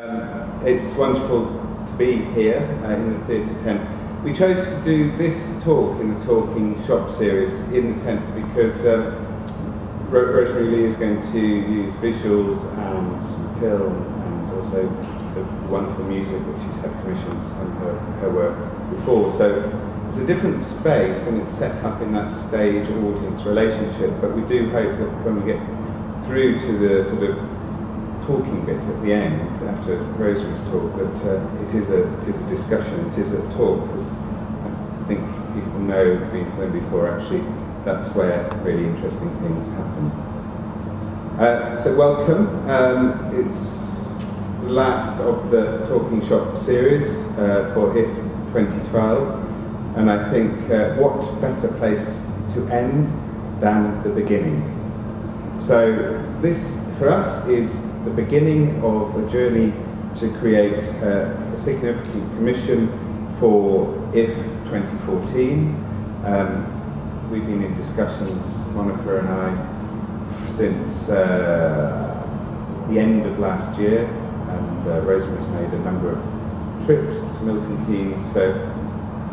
It's wonderful to be here in the Theatre tent. We chose to do this talk in the Talking Shop series in the tent because Rosemary Lee is going to use visuals and some film and also the wonderful music which she's had commissions on her work before. So it's a different space and it's set up in that stage-audience relationship, but we do hope that when we get through to the sort of talking bit at the end, after Rosemary's talk, that it is a discussion, it is a talk, because I think people know, been to them before, actually, that's where really interesting things happen. So welcome. It's the last of the Talking Shop series for IF 2012, and I think what better place to end than the beginning. So this, for us, is the beginning of a journey to create a significant commission for IF 2014. We've been in discussions, Monica and I, since the end of last year, and Rosemary's made a number of trips to Milton Keynes, so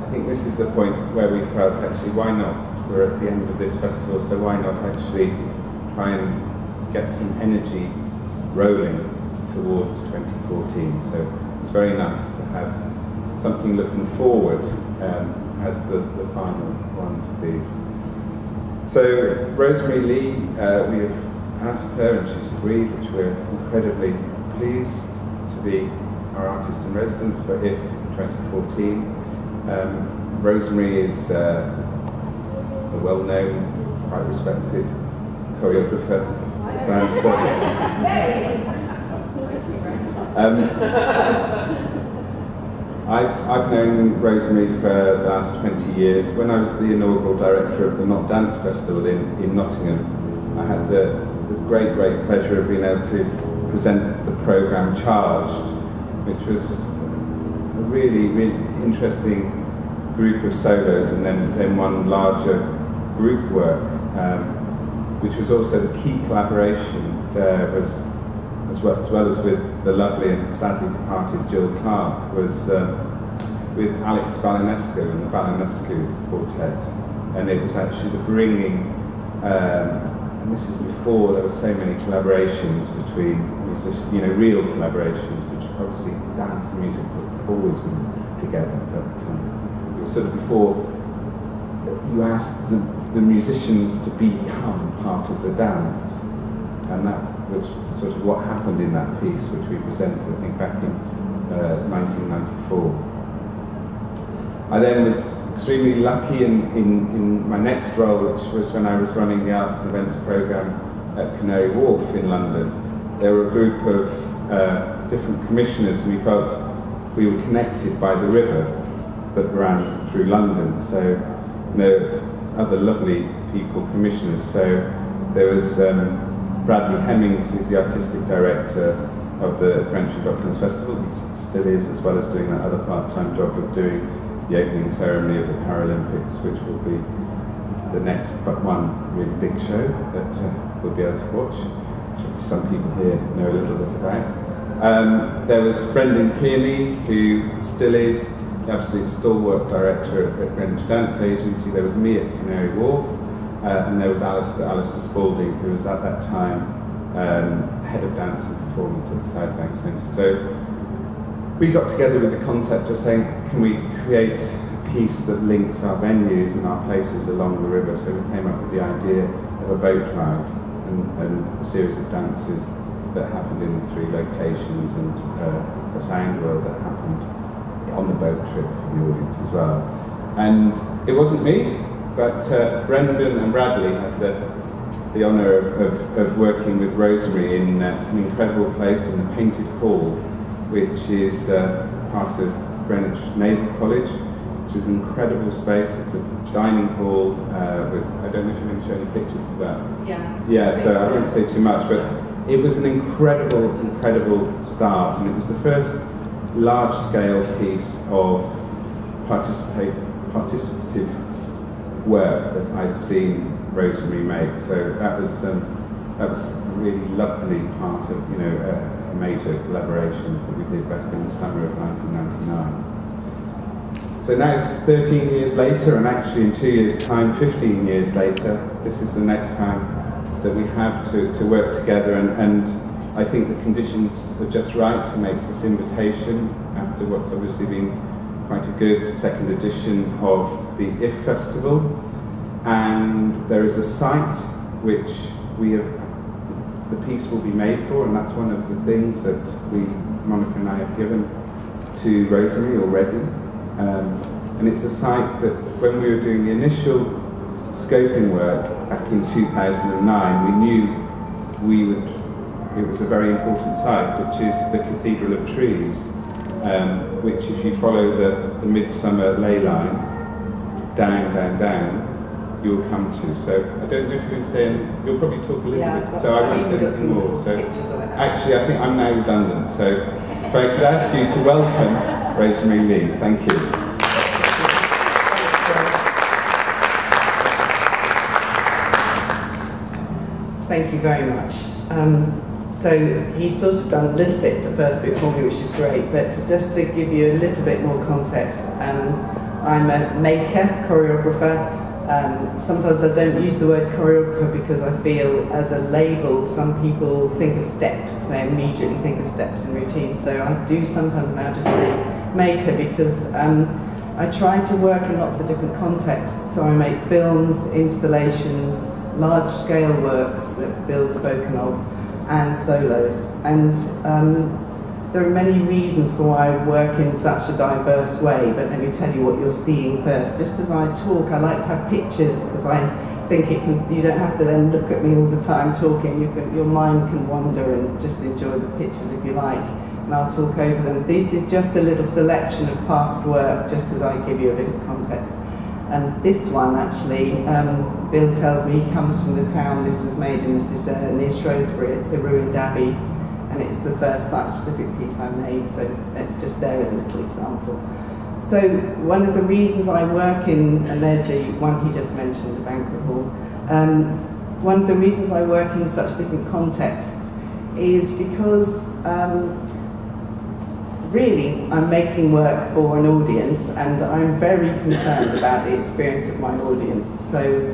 I think this is the point where we felt, actually, why not? We're at the end of this festival, so why not actually try and get some energy rolling towards 2014. So it's very nice to have something looking forward as the final ones of these. So Rosemary Lee, we have asked her and she's agreed, which we're incredibly pleased to be our artist in residence for IF 2014. Rosemary is a well-known, quite respected choreographer, dancer. I've known Rosemary for the last 20 years. When I was the inaugural director of the Not Dance Festival in Nottingham, I had the great pleasure of being able to present the programme Charged, which was a really interesting group of solos, and then one larger group work, which was also the key collaboration there was, as well as with the lovely and sadly departed Jill Clark, was with Alex Balinescu and the Balinescu Quartet. And it was actually the bringing, and this is before there were so many collaborations between musicians, you know, real collaborations, which obviously dance and music have always been together, but it was sort of before you asked the musicians to become part of the dance, and that was sort of what happened in that piece, which we presented, I think, back in 1994. I then was extremely lucky in my next role, which was when I was running the Arts and Events programme at Canary Wharf in London. There were a group of different commissioners, and we felt we were connected by the river that ran through London. So, you know, other lovely people, commissioners. So there was Bradley Hemmings, who's the artistic director of the Greenwich Docklands Festival. He still is, as well as doing that other part-time job of doing the opening ceremony of the Paralympics, which will be the next but one really big show that we'll be able to watch, which some people here know a little bit about. There was Brendan Kearney, who still is the absolute stalwart director at Greenwich Dance Agency. There was me at Canary Wharf, and there was Alistair Spalding, who was at that time head of dance and performance at the South Bank Centre. So we got together with the concept of saying, can we create a piece that links our venues and our places along the river? So we came up with the idea of a boat ride and a series of dances that happened in the 3 locations, and a sound world that happened on the boat trip for the audience as well. And it wasn't me, but Brendan and Bradley had the honour of working with Rosemary in an incredible place in the Painted Hall, which is part of Greenwich Naval College, which is an incredible space. It's a dining hall with, I don't know if you can show any pictures of that. Yeah, so I won't say too much, but it was an incredible start, and it was the first large-scale piece of participative work that I'd seen Rosemary make. So that was a really lovely part of, you know, major collaboration that we did back in the summer of 1999. So now, 13 years later, and actually in 2 years' time, 15 years later, this is the next time that we have to work together, and I think the conditions are just right to make this invitation after what's obviously been quite a good second edition of the IF Festival. And there is a site which the piece will be made for, and that's one of the things that Monica and I have given to Rosemary already. And it's a site that when we were doing the initial scoping work back in 2009, we knew it was a very important site, which is the Cathedral of Trees, which if you follow the midsummer ley line, down, down, down, you'll come to. So I don't know if you're going to say, you'll probably talk a little bit, so I won't say anything more. So actually I think I'm now redundant, so if I could ask you to welcome Rosemary Lee. Thank you. Thank you very much. So he's sort of done a little bit, the first bit for me, which is great, but just to give you a little bit more context, I'm a maker, choreographer. Sometimes I don't use the word choreographer because I feel as a label, some people think of steps, they immediately think of steps and routines, so I do sometimes now just say maker because I try to work in lots of different contexts, so I make films, installations, large-scale works that Bill's spoken of, and solos. And there are many reasons for why I work in such a diverse way, but let me tell you what you're seeing first. Just as I talk, I like to have pictures, because I think you don't have to then look at me all the time talking. Your mind can wander and just enjoy the pictures if you like, and I'll talk over them. This is just a little selection of past work, just as I give you a bit of context. And this one, actually, Bill tells me he comes from the town this was made in. This is near Shrewsbury. It's a ruined abbey, and it's the first site-specific piece I made, so it's just there as a little example. So one of the reasons I work in, and there's the one he just mentioned, the banquet hall, one of the reasons I work in such different contexts is because really, I'm making work for an audience, and I'm very concerned about the experience of my audience. So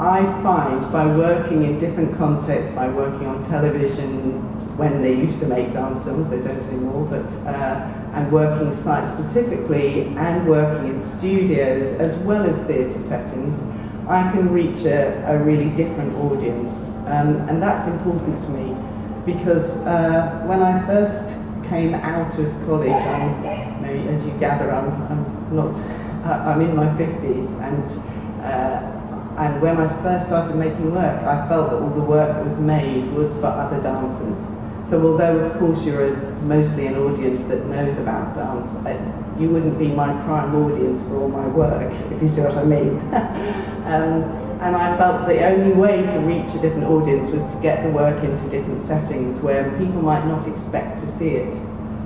I find by working in different contexts, by working on television, when they used to make dance films, they don't anymore, but and working site-specifically and working in studios as well as theatre settings, I can reach a really different audience. And that's important to me because when I first came out of college, as you gather, I'm in my 50s, and when I first started making work, I felt that all the work that was made was for other dancers. So although of course you're mostly an audience that knows about dance, you wouldn't be my prime audience for all my work, if you see what I mean. And I felt the only way to reach a different audience was to get the work into different settings where people might not expect to see it.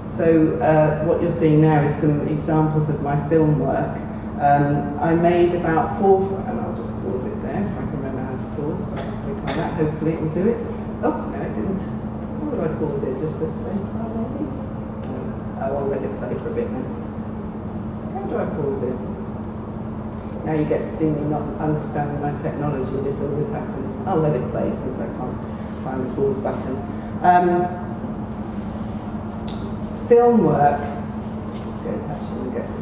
So what you're seeing now is some examples of my film work. I made about 4, and I'll just pause it there if I can remember how to pause, but I'll just click on that, hopefully it will do it. Oh, no it didn't. How do I pause it? Just a space bar maybe? I'll let it play for a bit then. How do I pause it? Now you get to see me not understanding my technology, this always happens. I'll let it play since I can't find the pause button. Film work, actually we'll get to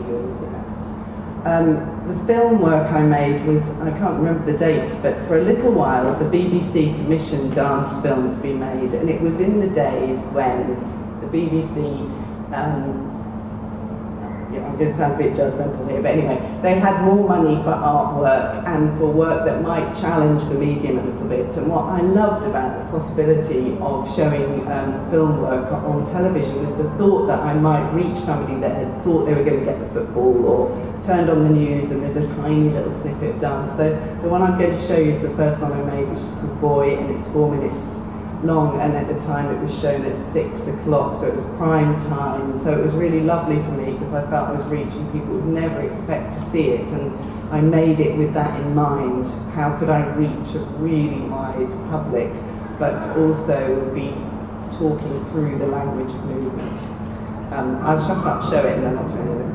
yours, yeah. The film work I made was, I can't remember the dates, but for a little while the BBC commissioned dance film to be made, and it was in the days when the BBC, I'm going to sound a bit judgmental here, but anyway, they had more money for artwork and for work that might challenge the medium a little bit. And what I loved about the possibility of showing film work on television was the thought that I might reach somebody that had thought they were going to get the football or turned on the news and there's a tiny little snippet of dance. So the one I'm going to show you is the first one I made, which is called Boy, and it's 4 minutes long, and at the time it was shown at 6 o'clock, so it was prime time. So it was really lovely for me because I felt I was reaching people who would never expect to see it, and I made it with that in mind. How could I reach a really wide public but also be talking through the language of movement. I'll shut up, show it, and then I'll tell you.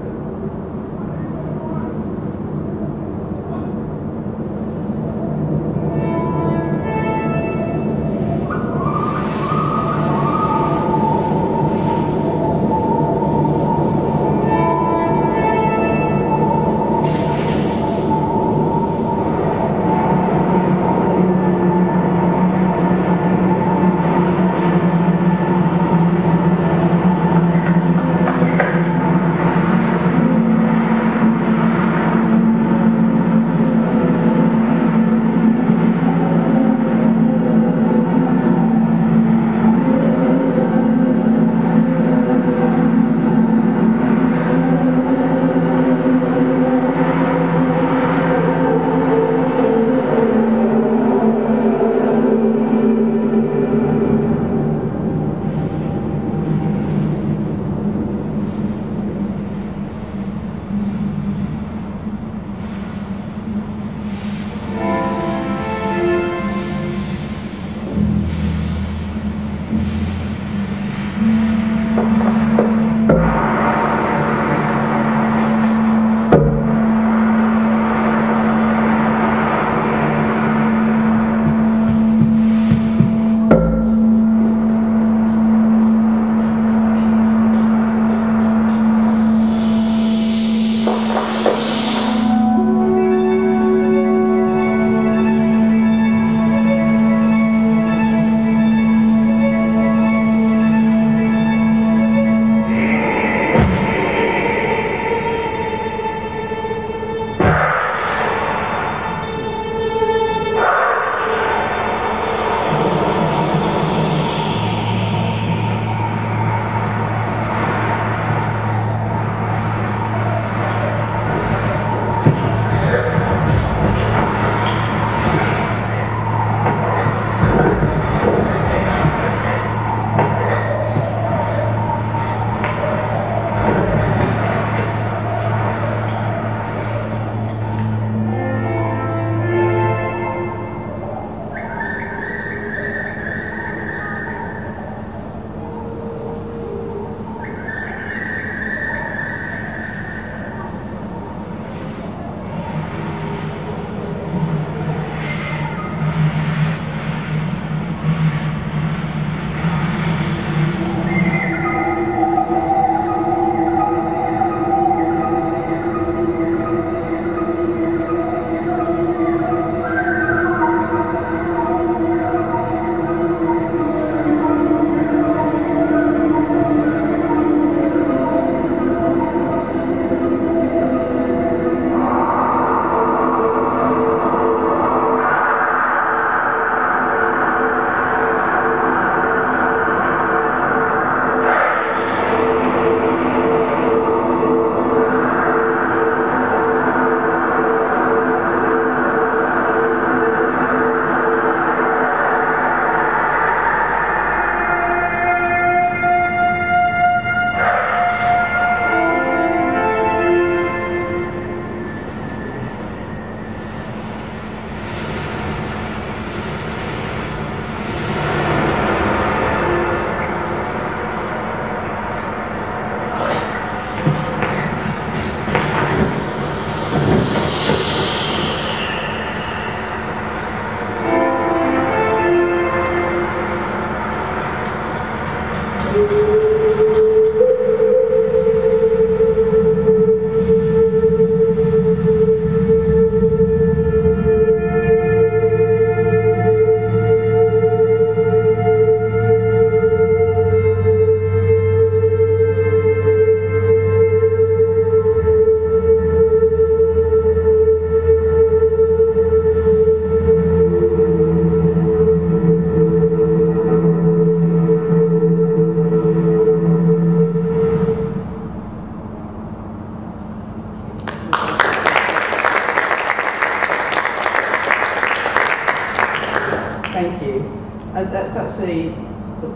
That's actually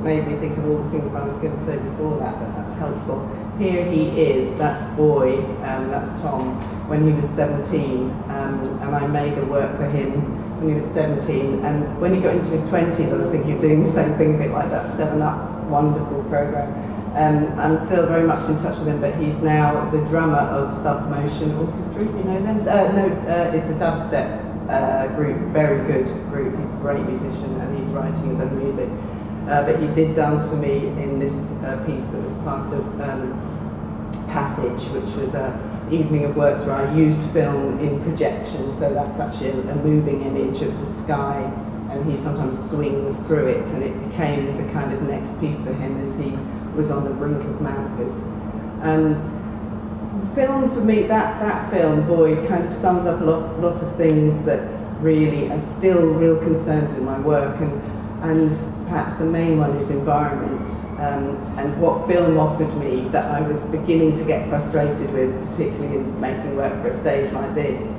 made me think of all the things I was going to say before that, but that's helpful. Here he is, that's Boy, that's Tom, when he was 17, and I made a work for him when he was 17, and when he got into his 20s I was thinking of doing the same thing, a bit like that 7 Up wonderful programme. I'm still very much in touch with him, but he's now the drummer of Submotion Orchestra, if you know them. It's a dubstep group, very good group. He's a great musician and he's writing his own music. But he did dance for me in this piece that was part of Passage, which was an evening of works where I used film in projection, so that's actually a moving image of the sky, and he sometimes swings through it, and it became the kind of next piece for him as he was on the brink of manhood. Film for me, that film, Boy, kind of sums up a lot of things that really are still real concerns in my work, and perhaps the main one is environment, and what film offered me that I was beginning to get frustrated with, particularly in making work for a stage like this,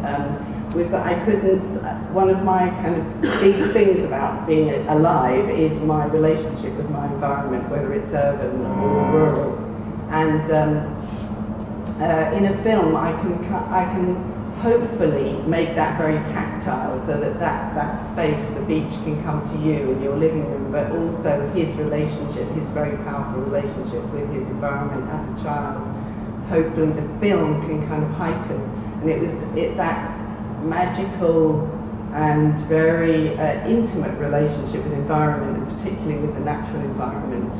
was that I couldn't, one of my kind of big things about being alive is my relationship with my environment, whether it's urban or rural. And in a film I can hopefully make that very tactile, so that space, the beach, can come to you in your living room, but also his relationship, his very powerful relationship with his environment as a child, hopefully the film can kind of heighten. And it was that magical and very intimate relationship with environment, and particularly with the natural environment,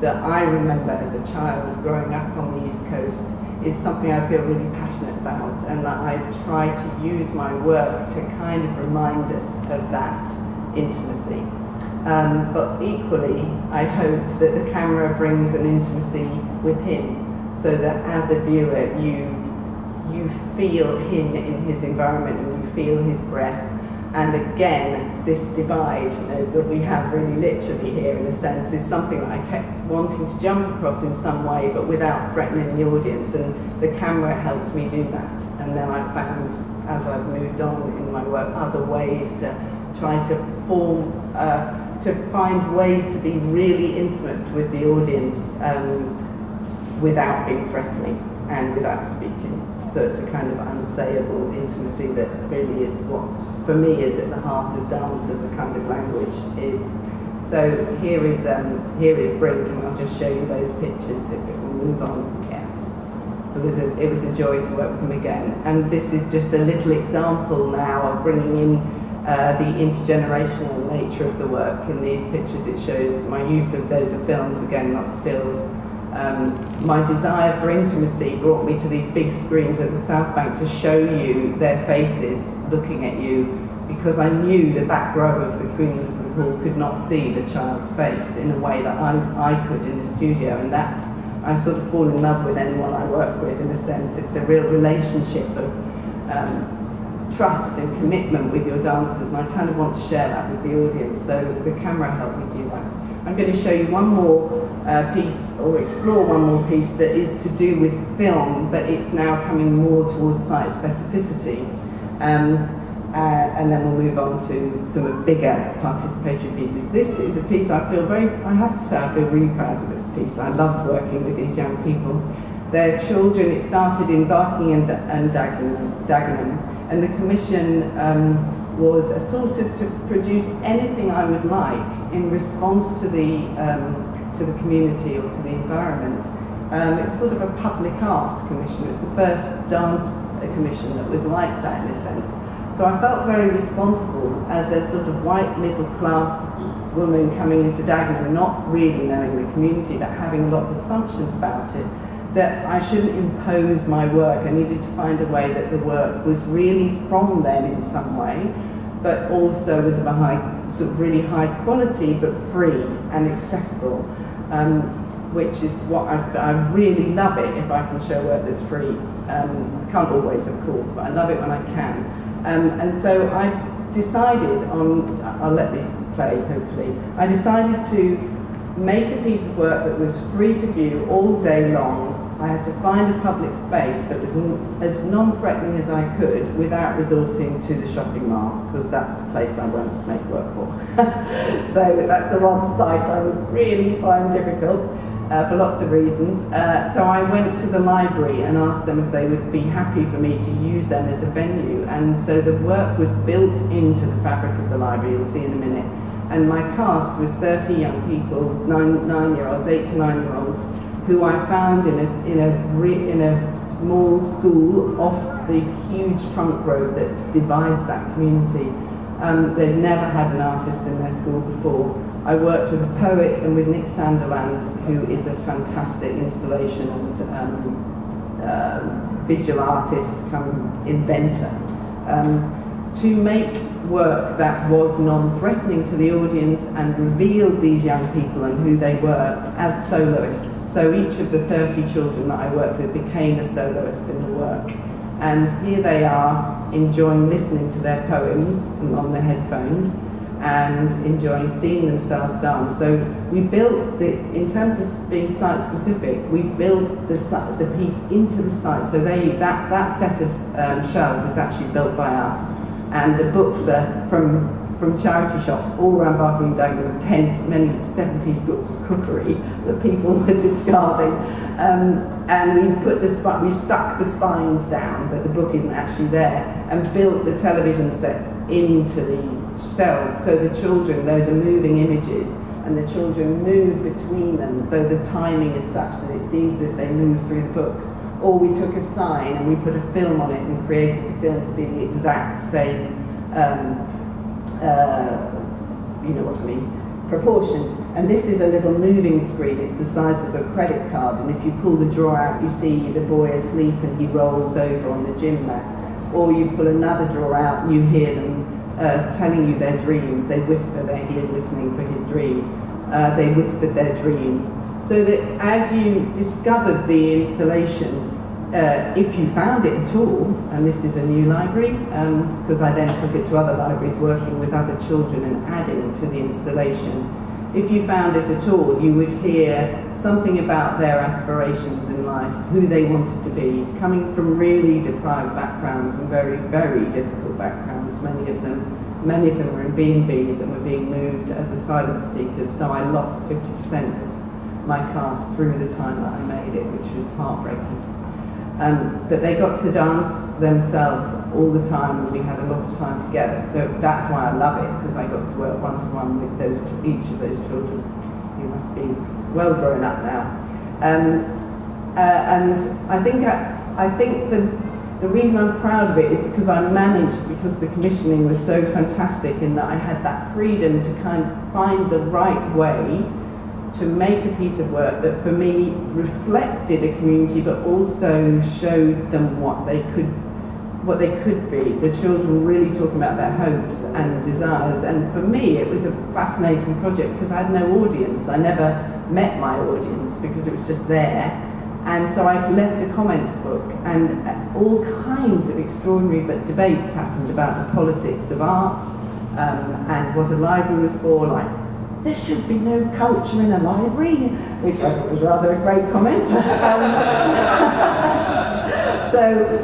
that I remember as a child growing up on the East Coast, is something I feel really passionate about, and that I try to use my work to kind of remind us of that intimacy. But equally, I hope that the camera brings an intimacy with him, so that as a viewer you feel him in his environment, and you feel his breath. And again, this divide, that we have really literally here, in a sense, is something that I kept wanting to jump across in some way, but without threatening the audience, and the camera helped me do that. And then I found, as I've moved on in my work, other ways to try to form, to find ways to be really intimate with the audience without being threatening and without speaking. So it's a kind of unsayable intimacy that really is what, for me, is at the heart of dance as a kind of language is. So here is Brink, and I'll just show you those pictures if it will move on. Yeah, it was a joy to work with him again. And this is just a little example now of bringing in the intergenerational nature of the work. In these pictures, it shows my use of those are films again, not stills. My desire for intimacy brought me to these big screens at the South Bank to show you their faces looking at you, because I knew the back row of the Queen Elizabeth Hall could not see the child's face in a way that I could in the studio, and that's, I sort of fall in love with anyone I work with, in a sense. It's a real relationship of trust and commitment with your dancers, and I kind of want to share that with the audience, so the camera helped me do that. I'm going to show you one more piece, or explore one more piece that is to do with film, but it's now coming more towards site specificity. And then we'll move on to some bigger participatory pieces. This is a piece I have to say I feel really proud of this piece. I loved working with these young people. They're children. It started in Barking and Dagenham, and the commission was a sort of to produce anything I would like in response to the community or to the environment. It's sort of a public art commission. It was the first dance commission that was like that, in a sense. So I felt very responsible as a sort of white middle-class woman coming into Dagenham, not really knowing the community, but having a lot of assumptions about it, that I shouldn't impose my work. I needed to find a way that the work was really from them in some way, but also was of a sort of really high quality, but free and accessible, which is what I really love it if I can show work that's free. I can't always, of course, but I love it when I can. And so I decided on, I'll let these play hopefully, I decided to make a piece of work that was free to view all day long. I had to find a public space that was as non-threatening as I could without resorting to the shopping mall, because that's the place I won't make work for. So that's the one site I would really find difficult. for lots of reasons. So I went to the library and asked them if they would be happy for me to use them as a venue. And so the work was built into the fabric of the library, you'll see in a minute. And my cast was 30 young people, 9-year-olds, 8 to 9-year-olds, who I found in a small school off the huge trunk road that divides that community. They'd never had an artist in their school before. I worked with a poet and with Nick Sanderland, who is a fantastic installation and visual artist, inventor, to make work that was non-threatening to the audience and revealed these young people and who they were as soloists. So each of the 30 children that I worked with became a soloist in the work. And here they are enjoying listening to their poems on their headphones and enjoying seeing themselves dance. So we built, in terms of being site-specific, we built the piece into the site. So that set of shelves is actually built by us. And the books are from charity shops all around Barking and Douglas, hence many 70s books of cookery that people were discarding. And we stuck the spines down, but the book isn't actually there, and built the television sets into the shelves. So the children, those are moving images, and the children move between them, so the timing is such that it seems as if they move through the books. Or we took a sign and we put a film on it and created the film to be the exact same, you know what I mean, proportion. And this is a little moving screen. It's the size of a credit card, and if you pull the drawer out, you see the boy asleep and he rolls over on the gym mat. Or you pull another drawer out and you hear them telling you their dreams. They whisper that he is listening for his dream. They whispered their dreams. So that as you discovered the installation, if you found it at all, and this is a new library, because I then took it to other libraries working with other children and adding to the installation, if you found it at all, you would hear something about their aspirations in life, who they wanted to be, coming from really deprived backgrounds and very, very difficult backgrounds. Many of them were in B&Bs and were being moved as asylum seekers, so I lost 50% of my cast through the time that I made it, which was heartbreaking. But they got to dance themselves all the time, and we had a lot of time together. So that's why I love it, because I got to work one-to-one with each of those children. You must be well grown up now. And I think the reason I'm proud of it is because I managed, because the commissioning was so fantastic in that I had that freedom to kind of find the right way to make a piece of work that for me reflected a community but also showed them what they could be. The children really talking about their hopes and desires, and for me it was a fascinating project because I had no audience. I never met my audience because it was just there, and so I left a comments book, and all kinds of extraordinary debates happened about the politics of art and what a library was for, like, there should be no culture in a library, which I thought was rather a great comment.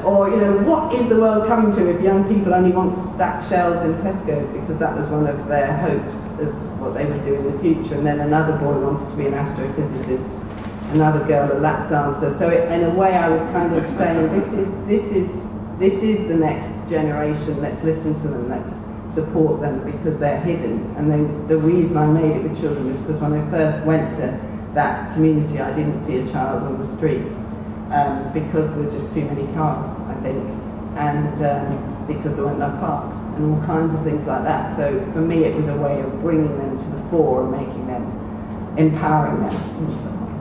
Or, you know, what is the world coming to if young people only want to stack shelves in Tesco's, because that was one of their hopes as what they would do in the future. And then another boy wanted to be an astrophysicist, another girl a lap dancer. So in a way I was kind of saying, this is the next generation, let's listen to them, let's support them because they're hidden. And then the reason I made it with children is because when I first went to that community, I didn't see a child on the street because there were just too many cars, I think, and because there weren't enough parks and all kinds of things like that. So for me, it was a way of bringing them to the fore and making them, empowering them in some way.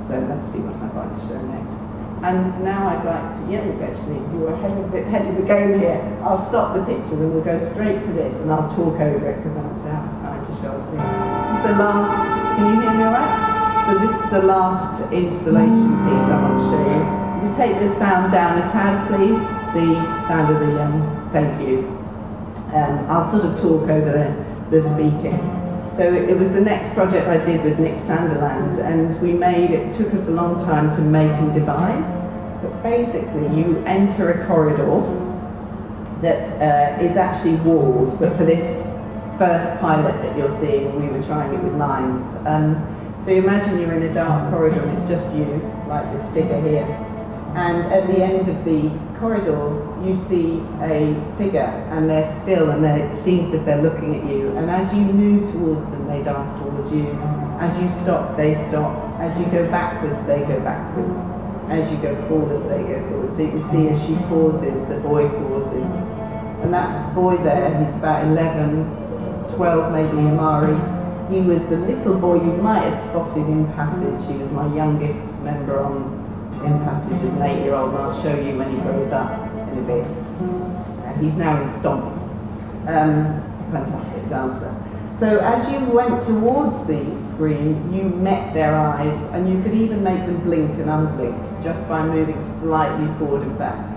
So let's see what I'd like to show next. And now I'd like to, actually, you were ahead of the game here. I'll stop the pictures and we'll go straight to this, and I'll talk over it because I want to have time to show things. This is the last, can you hear me all right? So this is the last installation piece I want to show you. You take the sound down a tad, please. The sound of the, thank you. I'll sort of talk over the speaking. So it was the next project I did with Nick Sanderland, and we made, it took us a long time to make and devise, but basically you enter a corridor that is actually walls, but for this first pilot that you're seeing, we were trying it with lines. So you imagine you're in a dark corridor and it's just you, like this figure here. And at the end of the corridor, you see a figure, and they're still, and it seems as if they're looking at you. And as you move towards them, they dance towards you. As you stop, they stop. As you go backwards, they go backwards. As you go forwards, they go forwards. So you can see as she pauses, the boy pauses. And that boy there, he's about 11, 12 maybe, Amari. He was the little boy you might have spotted in Passage. He was my youngest member in Passage as an 8-year-old, and I'll show you when he grows up in a bit. He's now in Stomp. Fantastic dancer. So as you went towards the screen, you met their eyes, and you could even make them blink and unblink just by moving slightly forward and back.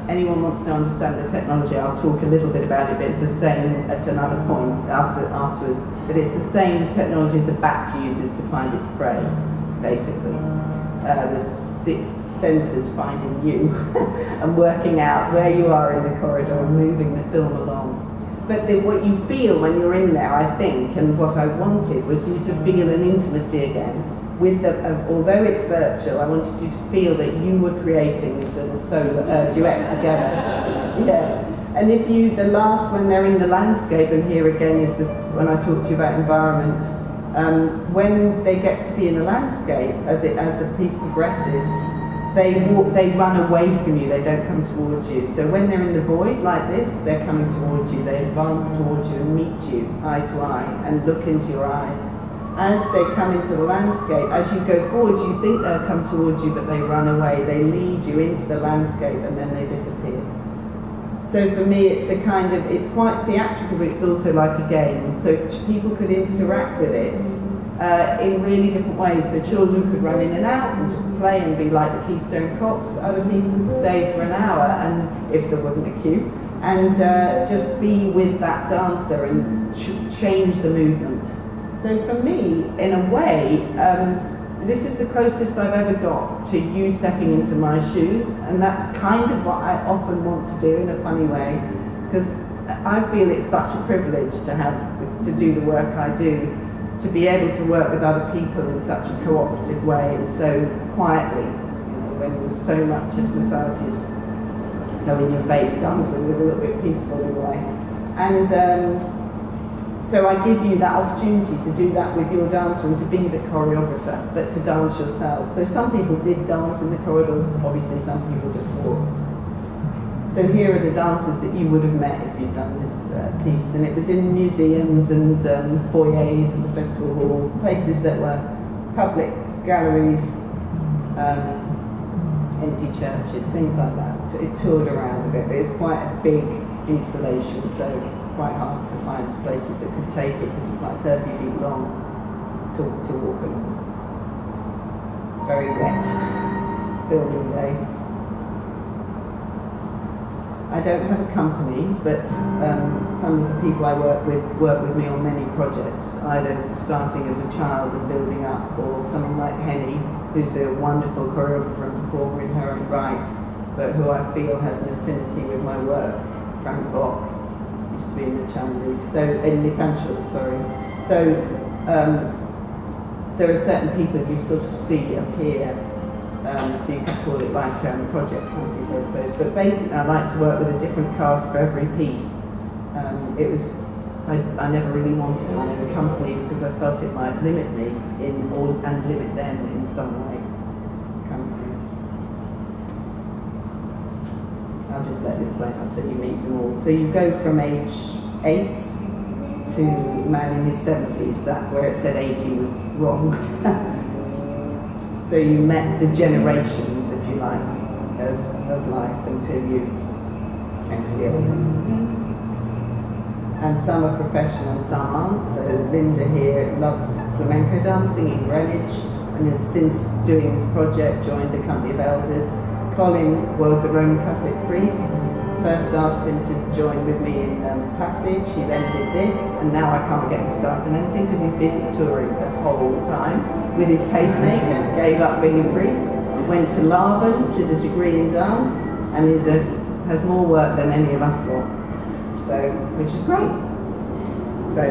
Anyone wants to understand the technology, I'll talk a little bit about it, but it's the same at another point afterwards. But it's the same technology as a bat uses to find its prey, basically. The 6 sensors finding you and working out where you are in the corridor and moving the film along. But what you feel when you're in there, I think, and what I wanted was you to feel an intimacy again. With although it's virtual, I wanted you to feel that you were creating this little solo duet together. Yeah. And if you, the last, when they're in the landscape, and here again is when I talked to you about environment, when they get to be in the landscape, as the piece progresses, they run away from you, they don't come towards you. So when they're in the void like this, they're coming towards you, they advance towards you and meet you eye to eye and look into your eyes. As they come into the landscape, as you go forwards, you think they'll come towards you, but they run away, they lead you into the landscape and then they disappear. So for me, it's a kind of, it's quite theatrical, but it's also like a game. So people could interact with it in really different ways. So children could run in and out and just play and be like the Keystone Cops. Other people could stay for an hour, and if there wasn't a queue, and just be with that dancer and change the movement. So for me, in a way, this is the closest I've ever got to you stepping into my shoes, and that's kind of what I often want to do in a funny way, because I feel it's such a privilege to do the work I do, to be able to work with other people in such a cooperative way and so quietly, when so much of society is so in your face. Dancing is a little bit peaceful in a way. And so I give you that opportunity to do that with your dancer and to be the choreographer, but to dance yourself. So some people did dance in the corridors, obviously some people just walked. So here are the dancers that you would have met if you'd done this piece, and it was in museums and foyers and the festival hall, places that were public galleries, empty churches, things like that. It toured around a bit, but it's quite a big installation, so quite hard to find places that could take it because it's like 30 feet long to walk along. Very wet filming day. I don't have a company, but some of the people I work with me on many projects, either starting as a child and building up, or someone like Henny, who's a wonderful choreographer and performer in her own right, but who I feel has an affinity with my work. Frank Bock used to be in the Chandlers, so in the Fanchels, sorry. So there are certain people you sort of see appear. So you could call it like project companies, I suppose. But basically, I like to work with a different cast for every piece. I never really wanted one in a company because I felt it might limit me and limit them in some way. Company. I'll just let this play out so you meet them all. So you go from age 8 to a man in his 70s. That where it said 80 was wrong. So you met the generations, if you like, of life until you came to the elders. And some are professional and some aren't. So Linda here loved flamenco dancing in Greenwich and has since doing this project joined the Company of Elders. Colin was a Roman Catholic priest. First asked him to join with me in Passage, he then did this, and now I can't get him to dance in anything because he's busy touring the whole time with his pacemaker, gave up being a priest, went to Laban, did a degree in dance, and has more work than any of us lot, so, which is great. So,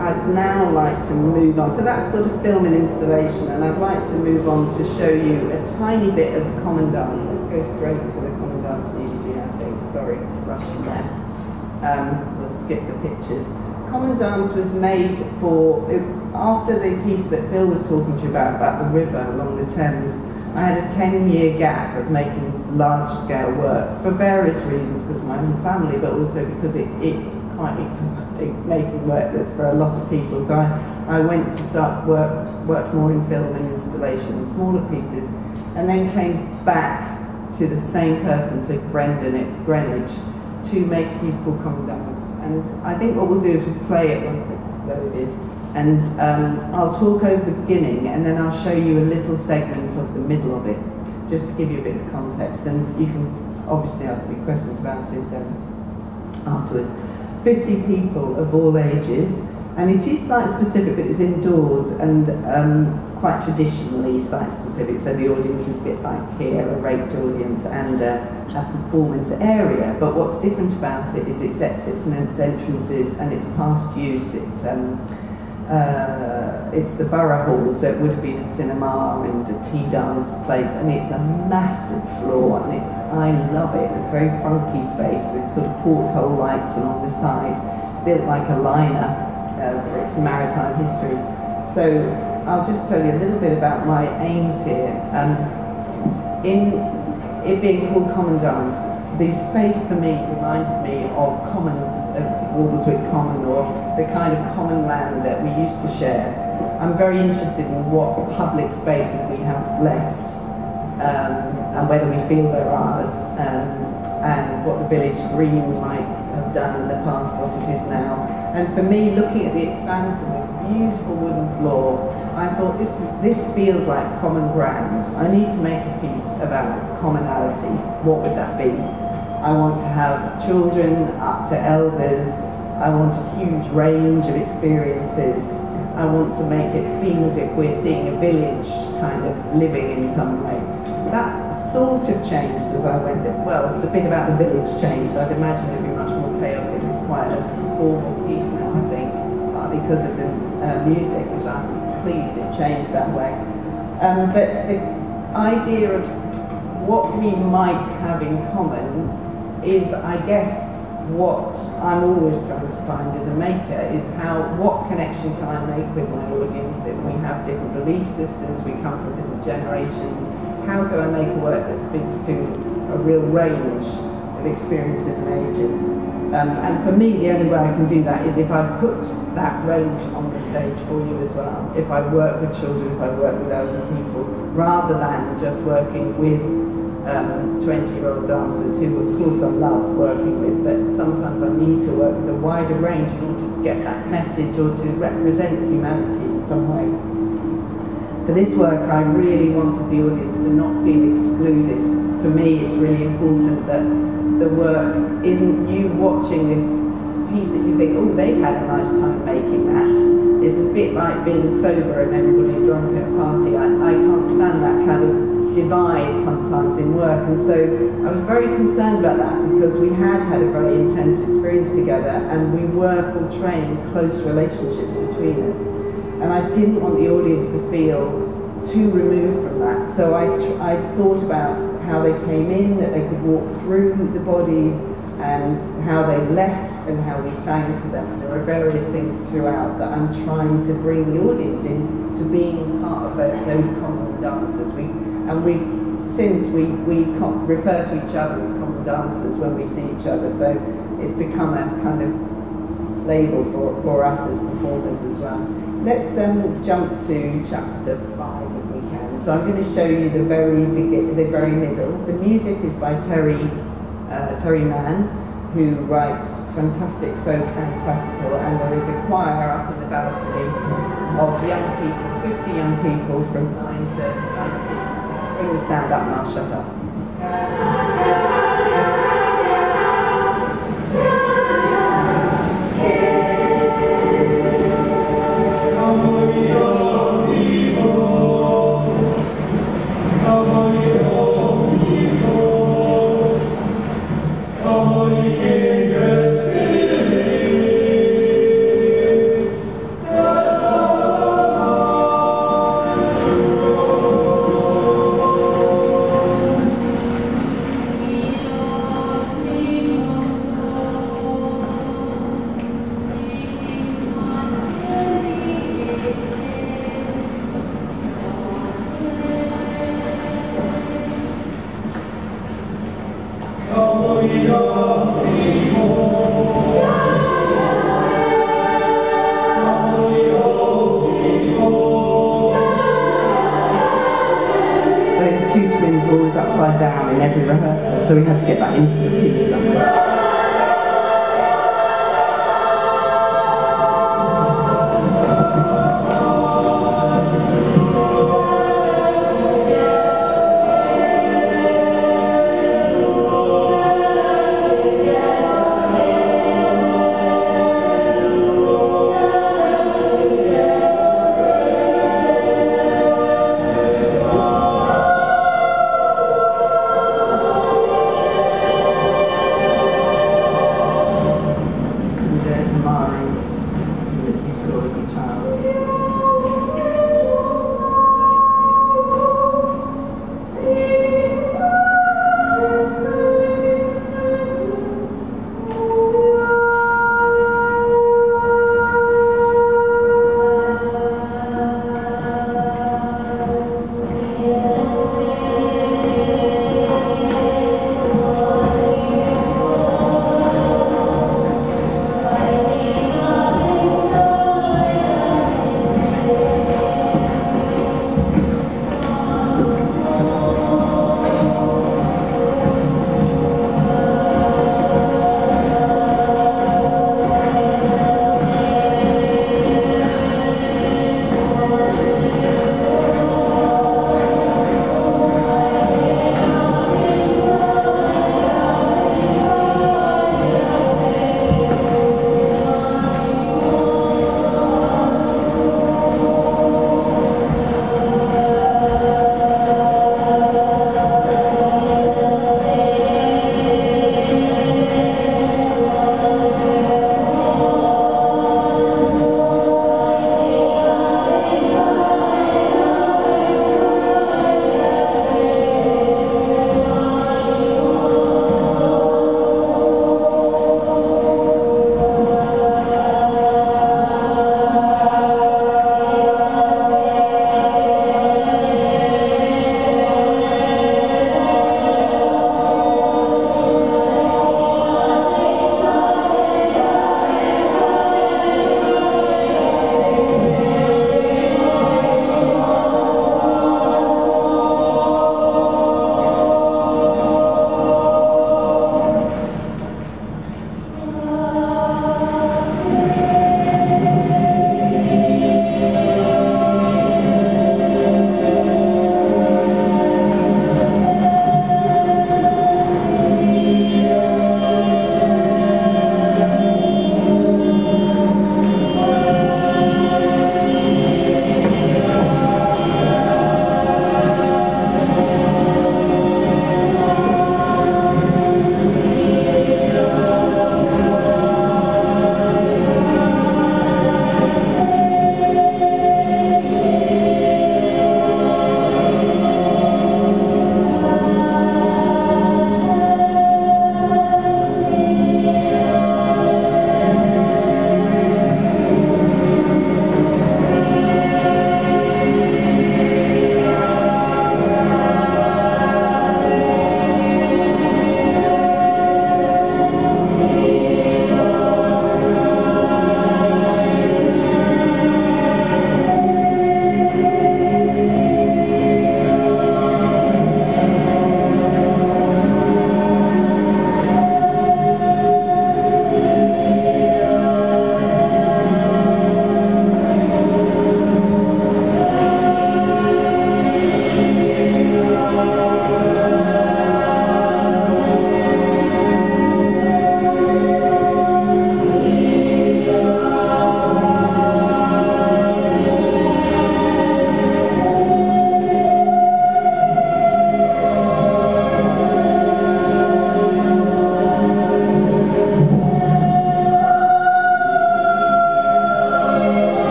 I'd now like to move on. So that's sort of film and installation, and I'd like to move on to show you a tiny bit of common dance. Let's go straight to the common dance DVD, I think. Sorry to rush you there. We'll skip the pictures. Common dance was made for, after the piece that Bill was talking to you about the river along the Thames. I had a 10-year gap of making large-scale work for various reasons, because of my own family, but also because it's quite exhausting making work that's for a lot of people. So I went to worked more in film and installation, smaller pieces, and then came back to the same person, to Brendan at Greenwich, to make a piece called Common Dance. And I think what we'll do is we'll play it once it's loaded. And I'll talk over the beginning, and then I'll show you a little segment of the middle of it, just to give you a bit of context. And you can obviously ask me questions about it afterwards. 50 people of all ages, and it is site-specific, but it's indoors and quite traditionally site-specific. So the audience is a bit like here, a raped audience, and a performance area. But what's different about it is its exits and its entrances and its past use. It's the Borough Hall, so it would have been a cinema and a tea dance place, and it's a massive floor, and I love it. It's a very funky space with sort of porthole lights along the side, built like a liner for its maritime history. So I'll just tell you a little bit about my aims here. In it being called Common Dance, the space for me reminded me of commons, of Walberswick Common, or the kind of common land that we used to share. I'm very interested in what public spaces we have left, and whether we feel they're ours, and what the village green might have done in the past, what it is now. And for me, looking at the expanse of this beautiful wooden floor, I thought this feels like common ground. I need to make a piece about commonality. What would that be? I want to have children up to elders. I want a huge range of experiences. I want to make it seem as if we're seeing a village kind of living in some way. That sort of changed as I went. Well, the bit about the village changed. I'd imagine it'd be much more chaotic. It's quite a formal piece now, I think, partly because of the music, which I'm pleased it changed that way. But the idea of what we might have in common is, I guess, what I'm always trying to find as a maker is what connection can I make with my audience if we have different belief systems, we come from different generations. How can I make a work that speaks to a real range of experiences and ages? And for me, the only way I can do that is if I put that range on the stage for you as well. If I work with children, if I work with elder people, rather than just working with 20-year-old dancers who, of course, I love working with, but sometimes I need to work with a wider range in order to get that message or to represent humanity in some way. For this work, I really wanted the audience to not feel excluded. For me, it's really important that the work isn't you watching this piece that you think, oh, they've had a nice time making that. It's a bit like being sober and everybody's drunk at a party. I can't stand that kind of divide sometimes in work, and so I was very concerned about that because we had a very intense experience together and we were portraying close relationships between us, and I didn't want the audience to feel too removed from that. So I thought about how they came in, that they could walk through the bodies, and how they left and how we sang to them. And there are various things throughout that I'm trying to bring the audience in to being part of those common dances. Since we refer to each other as common dancers when we see each other, so it's become a kind of label for us as performers as well. Let's jump to chapter 5 if we can. So I'm going to show you the very middle. The music is by Terry Mann, who writes fantastic folk and classical, and there is a choir up in the balcony of young people, 50 young people from 9 to 19. Bring the sound up and I'll shut up. upside down in every rehearsal, so we had to get that into the piece somewhere.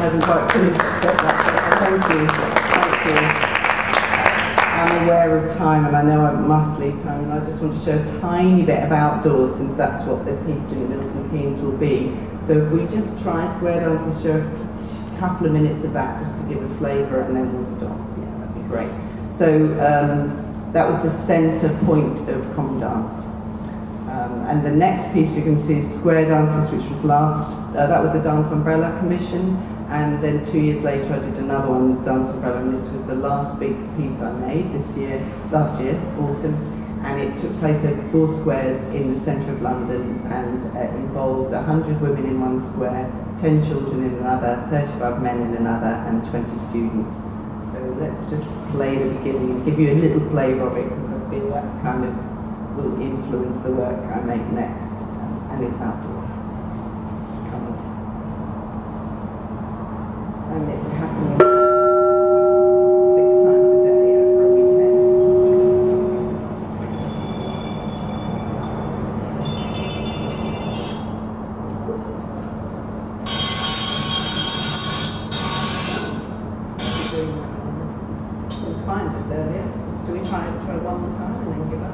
hasn't quite finished. Thank you. Thank you. I'm aware of time and I know I must leave time, and I just want to show a tiny bit of outdoors, since that's what the piece in Milton Keynes will be. So if we just try square dances, show a couple of minutes of that just to give a flavour, and then we'll stop. Yeah, that'd be great. So that was the centre point of common dance. And the next piece you can see is Square Dances, which was that was a Dance Umbrella commission, and then 2 years later I did another one, Dance Umbrella, and this was the last big piece I made last year, autumn, and it took place over 4 squares in the centre of London, and involved 100 women in one square, 10 children in another, 35 men in another, and 20 students. So let's just play the beginning and give you a little flavour of it, because I feel that's kind of will influence the work I make next, and it's outdoor. Just come on. And it happens 6 times a day over a weekend. It was fine just earlier. So we try one more time and then give up.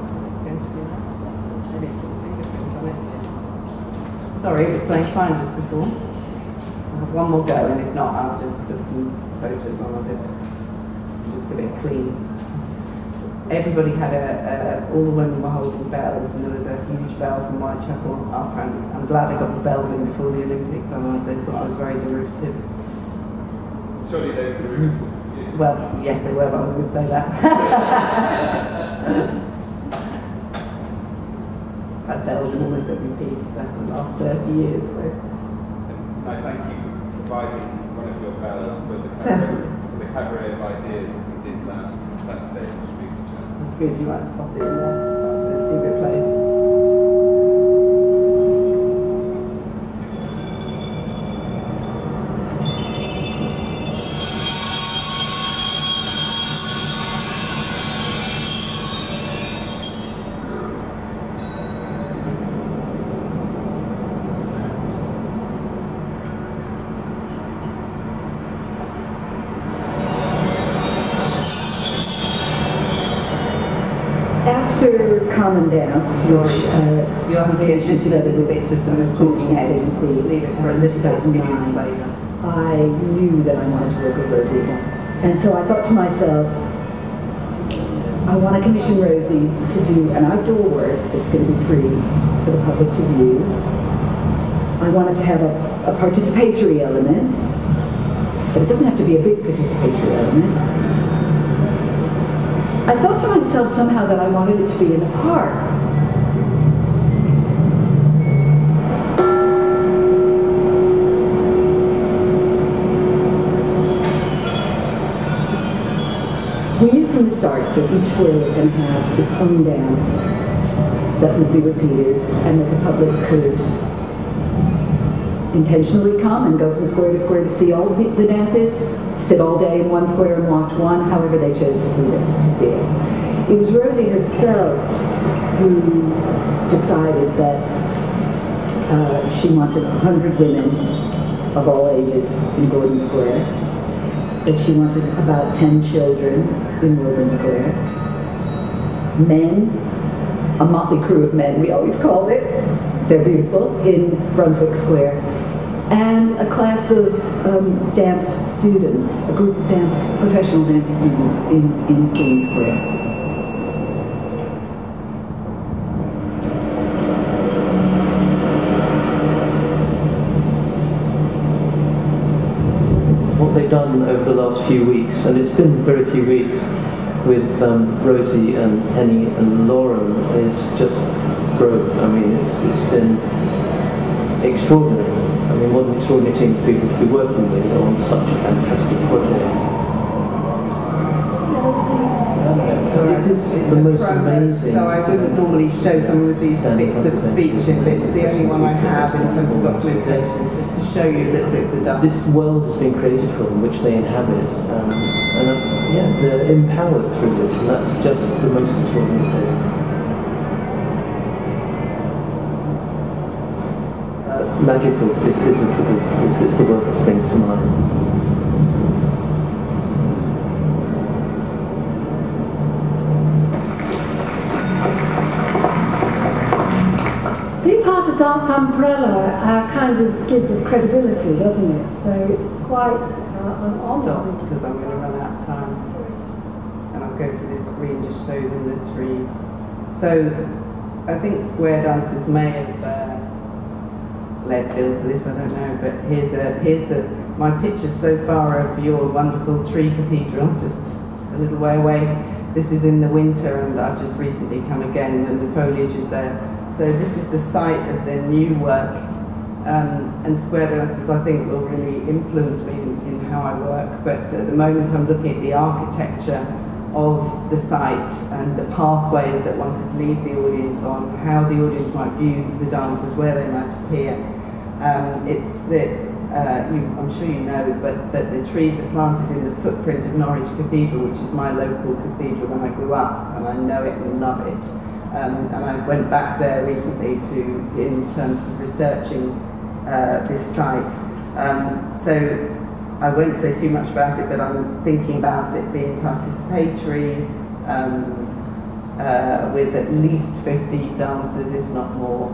Sorry, it was playing fine just before. I'll have one more go, and if not, I'll just put some photos on of it. Just give it a clean. Everybody had all the women were holding bells, and there was a huge bell from Whitechapel. I'm glad I got the bells in before the Olympics, otherwise they thought I was very derivative. Surely they were derivative. Well, yes they were, but I was going to say that. Had bells in almost every piece for the last 30 years. So. I thank you for providing one of your bells for the cabaret of ideas that we did last Saturday. Good, you might spot it in there. The secret place. After common dance, which you'll have to get just a little bit to some talking heads. Just leave it for a little bit to give you a flavour. I knew that I wanted to work with Rosie, and so I thought to myself, I want to commission Rosie to do an outdoor work that's going to be free for the public to view. I wanted to have a participatory element, but it doesn't have to be a big participatory element. I thought to myself somehow that I wanted it to be in a park. We knew from the start that each square was going to have its own dance that would be repeated, and that the public could intentionally come and go from square to square to see all the dances, sit all day in one square and watch one, however they chose to see it. It was Rosie herself who decided that she wanted 100 women of all ages in Gordon Square, that she wanted about 10 children in Woburn Square, men, a motley crew of men, we always called it, they're beautiful, in Brunswick Square, and a class of dance students, a group of professional dance students in Queen Square. What they've done over the last few weeks, and it's been very few weeks, with Rosie and Henny and Lauren, is just grown. I mean, it's been extraordinary. I mean, what an extraordinary team of people to be working with on such a fantastic project. So it is the most amazing. So I wouldn't normally show some of these bits of speech, but it's the only one I have in terms of documentation, just to show you a little bit of the dance. This world has been created for them, which they inhabit, and yeah, they're empowered through this, and that's just the most extraordinary thing. Magical is the word that springs to mind. arts umbrella kind of gives us credibility, doesn't it? So it's quite an honour. Stop, because I'm going to run out of time. And I'll go to this screen to show them the trees. So I think Square Dancers may have led Bill to this, I don't know, but here's my pictures so far of your wonderful tree cathedral, just a little way away. This is in the winter, and I've just recently come again, and the foliage is there. So this is the site of the new work, and Square Dancers, I think, will really influence me in how I work. But at the moment, I'm looking at the architecture of the site and the pathways that one could lead the audience on, how the audience might view the dancers, where they might appear. It's that I'm sure you know, but the trees are planted in the footprint of Norwich Cathedral, which is my local cathedral when I grew up, and I know it and love it. And I went back there recently in terms of researching this site. So I won't say too much about it, but I'm thinking about it being participatory, with at least 50 dancers, if not more.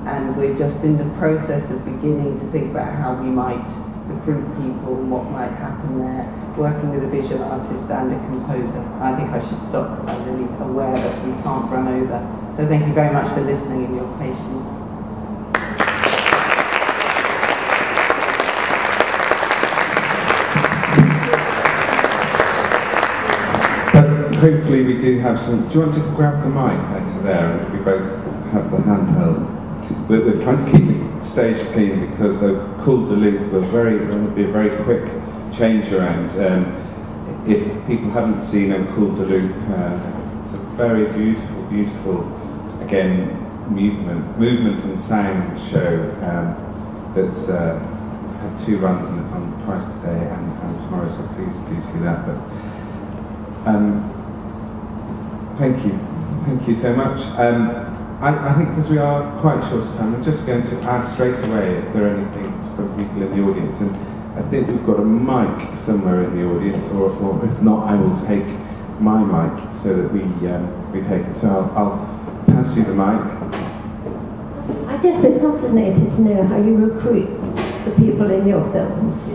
And we're just in the process of beginning to think about how we might recruit people and what might happen there, working with a visual artist and a composer. I think I should stop because I'm really aware that we can't run over. So thank you very much for listening and your patience. Hopefully we do have some. Do you want to grab the mic out to there, and if we both have the handheld? We're trying to keep the stage clean because Cool de Loop will be a very quick change around. If people haven't seen Cool de Loop, it's a very beautiful, again, movement and sound show that's we've had 2 runs and it's on twice today and tomorrow, so please do see that. But thank you so much. I think because we are quite short of time, I'm just going to ask straight away if there are anything from people in the audience, and I think we've got a mic somewhere in the audience, or if not, I will take my mic so that we take it. So I'll pass you the mic. I'd just be fascinated to know how you recruit the people in your films.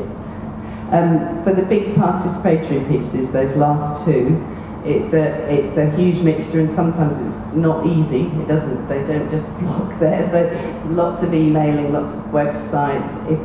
For the big participatory pieces, those last 2, it's a huge mixture, and sometimes it's not easy. They don't just block there. So there's lots of emailing, lots of websites. If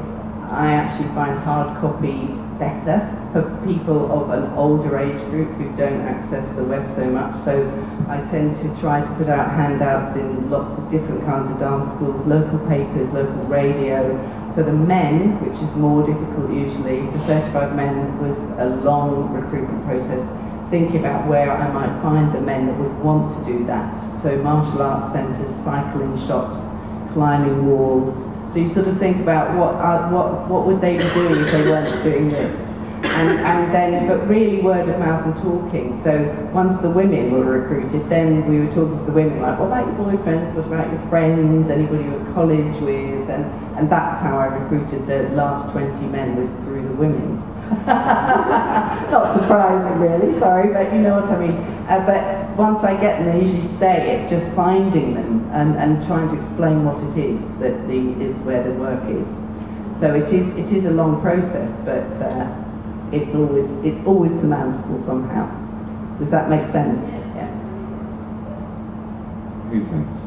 I actually find hard copy better for people of an older age group who don't access the web so much. So I tend to try to put out handouts in lots of different kinds of dance schools, local papers, local radio. For the men, which is more difficult usually, the 35 men was a long recruitment process. Think about where I might find the men that would want to do that. So martial arts centres, cycling shops, climbing walls. So you sort of think about what would they be doing if they weren't doing this? And then, but really word of mouth and talking. So once the women were recruited, then we were talking to the women like, what about your boyfriends? What about your friends? Anybody you were at college with? And that's how I recruited the last 20 men, was through the women. Not surprising really, sorry, but you know what I mean. But once I get them, they usually stay. It's just finding them and trying to explain what it is that is where the work is. So it is a long process, but it's always surmountable somehow. Does that make sense? Yeah. Who's next?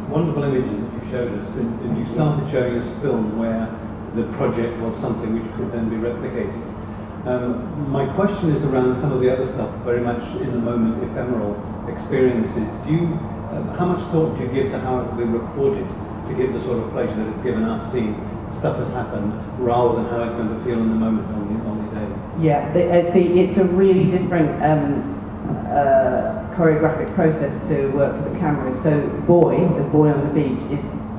Wonderful images that you showed us, and you started showing us film where the project was something which could then be replicated. My question is around some of the other stuff, very much in the moment, ephemeral experiences. How much thought do you give to how it will be recorded to give the sort of pleasure that it's given us seeing stuff has happened, rather than how it's going to feel in the moment on the day? Yeah, it's a really different choreographic process to work for the camera. So the boy on the beach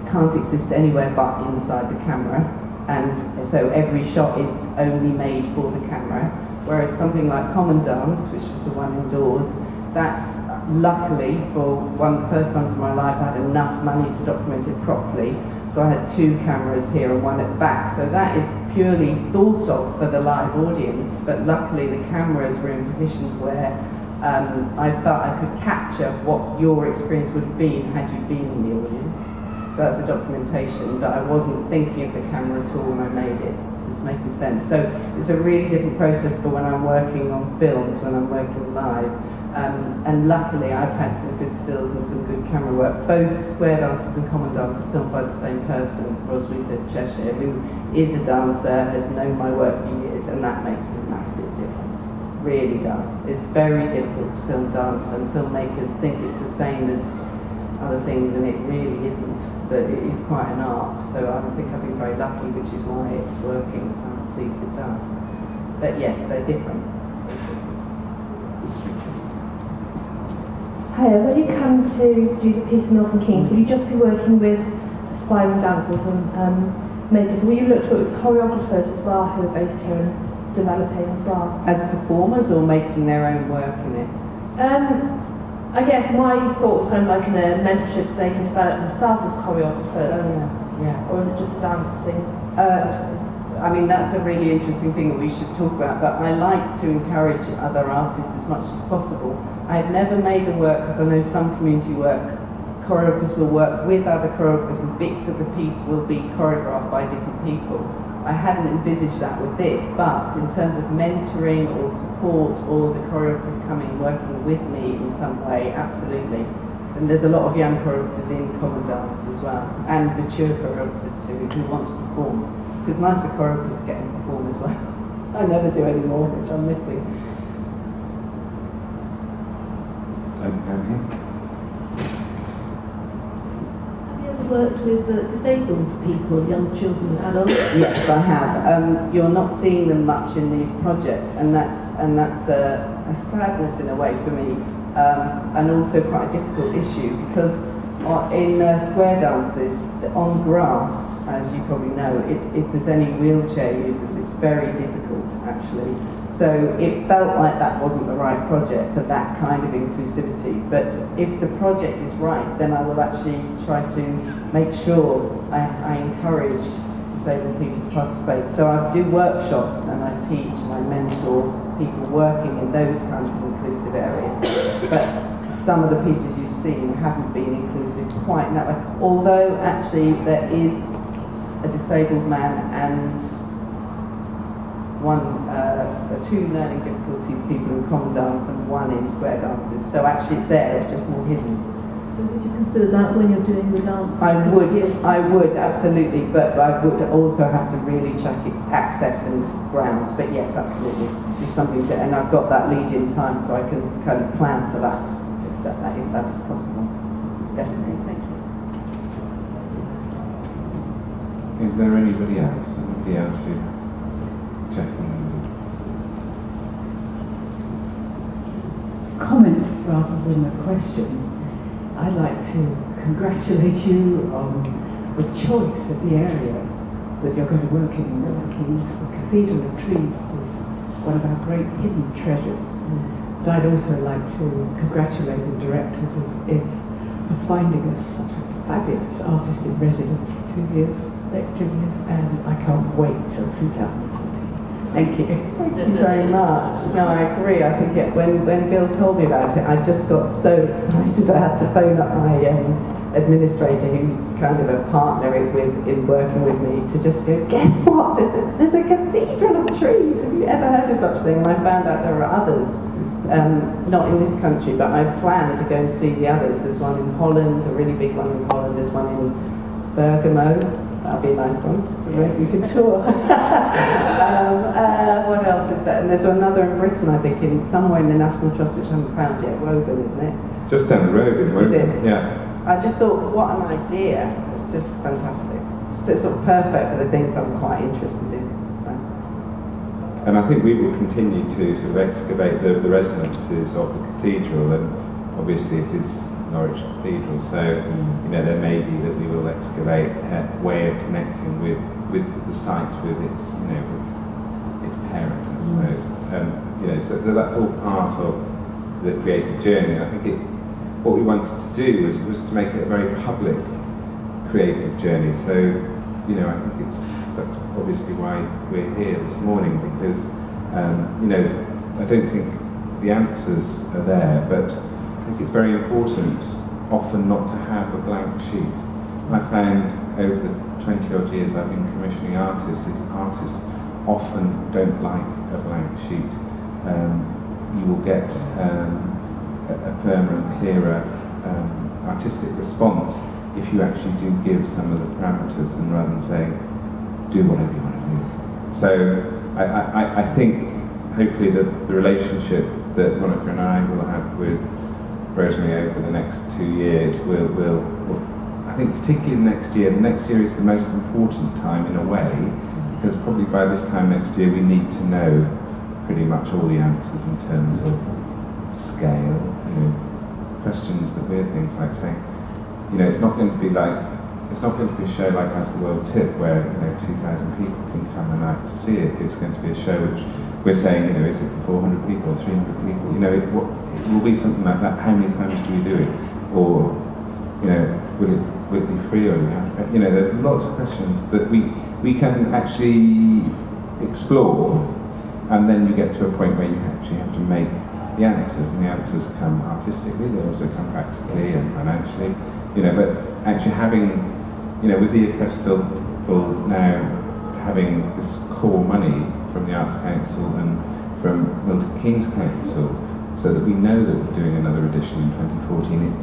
can't exist anywhere but inside the camera, and so every shot is only made for the camera. Whereas something like Common Dance, which was the one indoors, that's luckily, for one of the first times in my life, I had enough money to document it properly. So I had 2 cameras here and 1 at the back. So that is purely thought of for the live audience, but luckily the cameras were in positions where I felt I could capture what your experience would have been had you been in the audience. So that's a documentation, but I wasn't thinking of the camera at all when I made it. Is this making sense? So it's a really different process for when I'm working on film to when I'm working live. And luckily I've had some good stills and some good camera work. Both Square Dancers and Common Dance are filmed by the same person, Rosemary Lee, Cheshire, who is a dancer, has known my work for years, and that makes a massive difference. Really does. It's very difficult to film dance, and filmmakers think it's the same as other things, and it really isn't. So it is quite an art. So I think I've been very lucky, which is why it's working. So I'm pleased it does. But yes, they're different processes. Hiya, when you come to do the piece of Milton Keynes, will you just be working with aspiring dancers and makers? Will you look to it with choreographers as well, who are based here and developing as well? As performers or making their own work in it? I guess my thought was kind of like in a mentorship so they can develop themselves as choreographers. Oh, yeah. Or is it just dancing? I mean, that's a really interesting thing that we should talk about, but I like to encourage other artists as much as possible. I've never made a work, because I know some community work, choreographers will work with other choreographers and bits of the piece will be choreographed by different people. I hadn't envisaged that with this, but in terms of mentoring or support or the choreographers coming working with me in some way, absolutely. And there's a lot of young choreographers in Common Dance as well, and mature choreographers too, who want to perform. Because it's nice for choreographers to get and perform as well. I never do anymore, which I'm missing. Have you ever worked with disabled people, young children, adults? Yes, I have. You're not seeing them much in these projects, and that's a sadness in a way for me, and also quite a difficult issue, because in square dances, on grass, as you probably know, if there's any wheelchair users, it's very difficult actually. So it felt like that wasn't the right project for that kind of inclusivity. But if the project is right, then I will actually try to make sure I encourage disabled people to participate. So I do workshops and I teach and I mentor people working in those kinds of inclusive areas. But some of the pieces you've seen haven't been inclusive quite in that way. Although actually there is a disabled man and two learning difficulties people in common dance and one in square dances. So actually it's there, it's just more hidden. So would you consider that when you're doing the dance? I would, absolutely, but I would also have to really check it, access and ground. But yes, absolutely, it's something to, and I've got that lead-in time so I can kind of plan for that, if that is possible. Definitely, thank you. Is there anybody else? Anybody else who checking? Comment rather than a question. I'd like to congratulate you on the choice of the area that you're going to work in Milton Keynes. The Cathedral of Trees is one of our great hidden treasures. But I'd also like to congratulate the directors of IF for finding us such a fabulous artist in residence for 2 years, next 2 years, and I can't wait till 2014. Thank you. Thank you very much. No, I agree. I think when Bill told me about it, I just got so excited I had to phone up my administrator, who's kind of a partner in working with me, to just go, guess what? There's a cathedral of trees. Have you ever heard of such a thing? And I found out there are others. Not in this country, but I plan to go and see the others. There's one in Holland, a really big one in Holland. There's one in Bergamo. That'll be a nice one. So maybe we could tour. What else is there? And there's another in Britain, I think, in somewhere in the National Trust, which I haven't found yet. Woburn, isn't it? Just down the road in Woburn. Is it? Yeah. I just thought, what an idea. It's just fantastic. It's sort of perfect for the things I'm quite interested in. So. And I think we will continue to sort of excavate the resonances of the cathedral, and obviously it is Norwich Cathedral, so you know, there may be that we will excavate a way of connecting with the site, with its, you know, with its parent, I suppose. You know, so that's all part of the creative journey. I think what we wanted to do was to make it a very public creative journey. So, you know, I think that's obviously why we're here this morning, because you know, I don't think the answers are there, but I think it's very important often not to have a blank sheet. I found over the 20 odd years I've been commissioning artists, is artists often don't like a blank sheet. You will get a firmer and clearer artistic response if you actually do give some of the parameters, and rather than saying, do whatever you want to do. So I think hopefully the relationship that Monica and I will have with Rosemary over the next 2 years will I think particularly the next year is the most important time in a way, because probably by this time next year we need to know pretty much all the answers in terms of scale, questions that we're things like saying, it's not going to be a show like As the World Tip where 2,000 people can come a night to see it. It's going to be a show which we're saying, is it for 400 people or 300 people? It will be something like that. How many times do we do it? Or will it be free, or do we have to pay? There's lots of questions that we can actually explore, and then you get to a point where you actually have to make the answers, and the answers come artistically, they also come practically and financially, but actually having, with the Festival now having this core money from the Arts Council and from Milton Keynes Council, so that we know that we're doing another edition in 2014,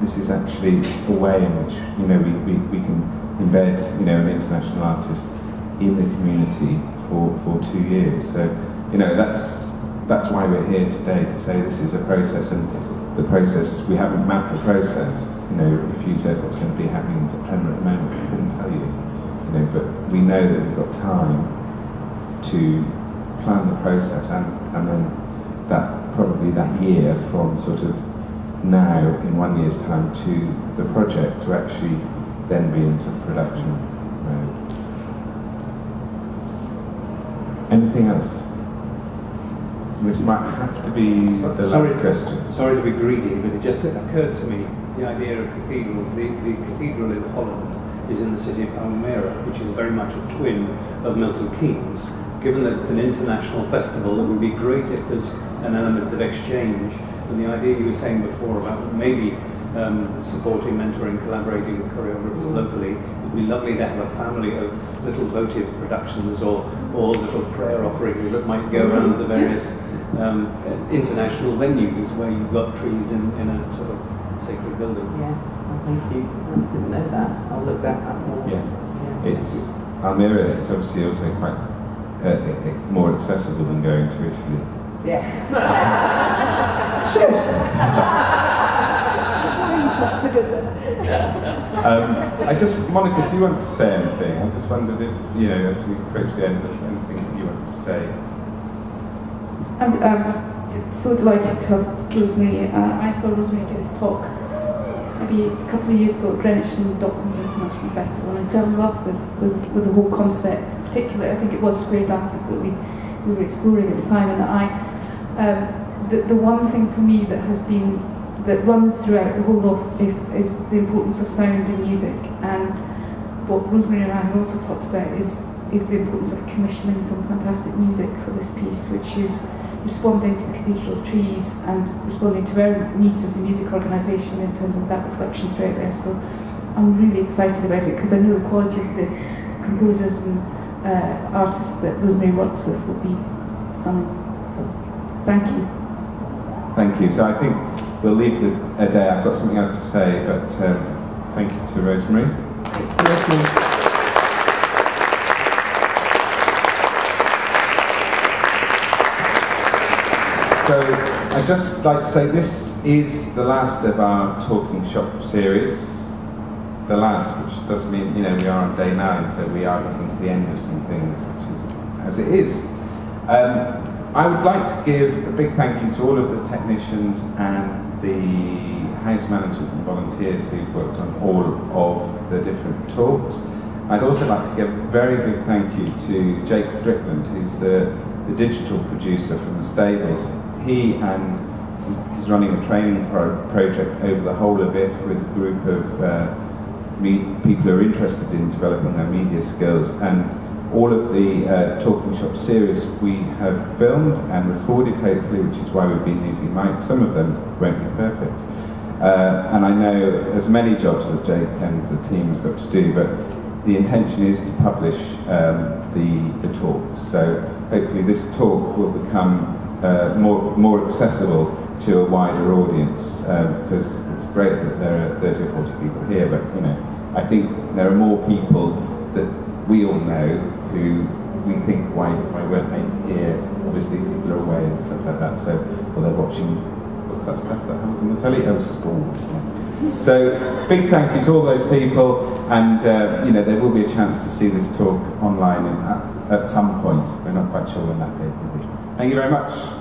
this is actually a way in which, we can embed, an international artist in the community for 2 years. So, that's why we're here today, to say this is a process, and the process, we haven't mapped the process. If you said what's going to be happening in September at the moment, we couldn't tell you. But we know that we've got time to plan the process, and then probably that year from sort of now in 1 year's time to the project to actually then be in some production mode. Anything else? This might have to be the last question. Sorry to be greedy, but it just occurred to me, the idea of cathedrals. The cathedral in Holland is in the city of Almere, which is very much a twin of Milton Keynes. Given that it's an international festival, it would be great if there's an element of exchange. And the idea you were saying before about maybe supporting, mentoring, collaborating with choreographers locally, it would be lovely to have a family of little votive productions or little prayer offerings that might go around the various international venues where you've got trees in a sort of sacred building. Yeah, thank you. I didn't know that. I'll look that up more. Yeah. It's Almere. It's obviously also quite more accessible than going to Italy. Yeah. Shush! Monica, do you want to say anything? I just wondered if, as we approach the end, there's anything you want to say. I'm so delighted to have Rosemary. I saw Rosemary do this talk maybe a couple of years ago at Greenwich and Docklands International Festival, and fell in love with the whole concept. Particularly, I think it was square dances that we were exploring at the time, and the one thing for me that runs throughout the whole of IF is the importance of sound and music, and what Rosemary and I have also talked about is the importance of commissioning some fantastic music for this piece, which is responding to the Cathedral Trees and responding to our needs as a music organisation in terms of that reflection throughout there. So I'm really excited about it, because I know the quality of the composers and artists that Rosemary works with will be stunning. So thank you. Thank you. So I think we'll leave with a day. I've got something else to say, but thank you to Rosemary. Thanks for listening. So I'd just like to say this is the last of our Talking Shop series. The last, which does mean, we are on day 9, so we are getting to the end of some things, which is as it is. I would like to give a big thank you to all of the technicians and the house managers and volunteers who've worked on all of the different talks. I'd also like to give a very big thank you to Jake Strickland, who's the digital producer from the stables. He's running a training project over the whole of IF with a group of people who are interested in developing their media skills, and All of the Talking Shop series we have filmed and recorded, hopefully, which is why we've been using mics. Some of them won't be perfect. And I know there's many jobs that Jake and the team has got to do, but the intention is to publish the talks. So hopefully this talk will become more accessible to a wider audience, because it's great that there are 30 or 40 people here, but you know, I think there are more people that we all know who we think, why weren't they here? Obviously people are away and stuff like that, so, well, they're watching, what's that stuff that happens on the telly? Oh, sport. So, big thank you to all those people, and you know, there will be a chance to see this talk online at some point. We're not quite sure when that date will be. Thank you very much.